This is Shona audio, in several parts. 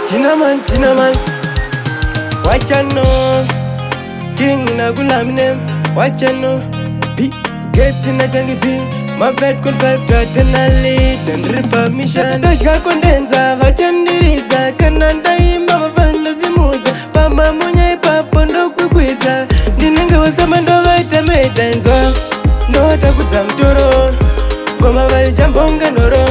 Tinaman, watch ya know. King na gulaminem, watch ya know. P gets in a jungle P. My vet could 5 eternally, then rip mission. Dojka kondenza, vachandiriza, kananda imba mafando zimuza. Pama munya ipapo ndo kukwiza. Ndinenge wasama ndo vaita meitenzwa. Ndo watakudza mtoro, ngoma vaijambonga noro.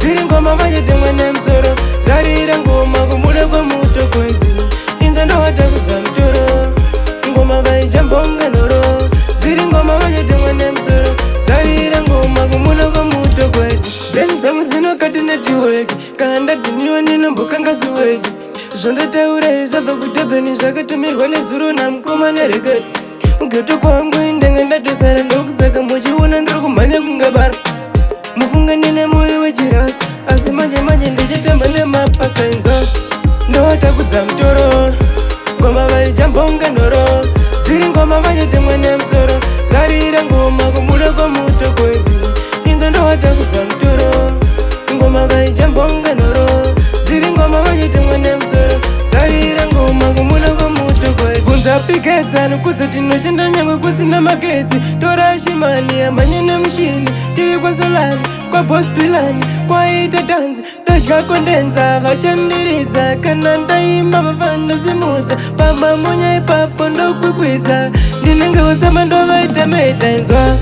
Ziri ngoma vachete mwene msoro. Zarira ngoma kumule kwa muto kwezi. Inza ndo watakudza mtoro, ngoma vaijambonga noro. Ziri ngoma vachete mwene msoro. Zarira ngoma kumule kwa muto kwezi. Benza mzino kati network, kanda duniwa nino mbukanga suweji. Zonda taure zafa kutebeni zvakatumirwa nezuro na mkoma nereketi. Ugeto kwangu indenga ndatosara ndokusaka mochiona ndiri kumhanya kungabara. Mufunga nine moyo wechirasi, asi manje ndichitamba nemapasa inzwa. Ndo watakudza mtoro, ngoma vaijambonga noro. Ziri ngoma vachete mwene msoro. Zarira ngoma kumule kwa muto kwezi. Inzwa ndo watakudza mtoro, ngoma vaijambonga noro. Ziri ngoma vachete mwene msoro. Zarira ngoma kumule kwa muto kwezi. Vunza piketsa nukudza tinoshanda nyangwe kusina magetsi. Tora shimani amanye nemushini. Tiri kwa solani, kwa boss pilani, kwa ita tanzi. Dojka kondenza, vachandiridza. Kana ndaimba mafando zimuza. Pama munya ipapo ndo kukwiza. Ndinenge wasama ndo vaita meitenzwa.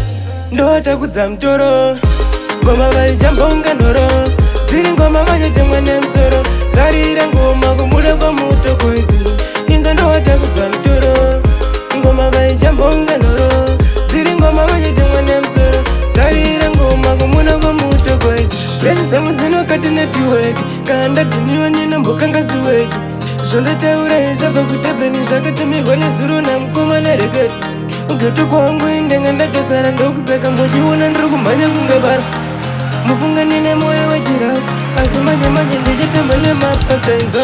Ndo watakudza mtoro, ngoma vaijambonga noro. Ziri ngoma vachete mwene msoro. Zarira ngoma kumule kwa muto kwezi. Inza ndo watakudza mtoro, ngoma vaijambonga noro. Ziri ngoma vachete mwene msoro. Zarira ngoma kumule kwa muto kwezi. Benza mzino kati network, kanda duniwa nino mbukanga suweji. Zonda taure zafa kutebeni zvakatumirwa nezuro na mkoma nereketi. Ugeto kwangu indenga ndatosara ndokusaka mochiona ndiri kumhanya kungabara. Mufunga nine moyo wechirasi, asi manje ndichitamba nemapasa inzwa.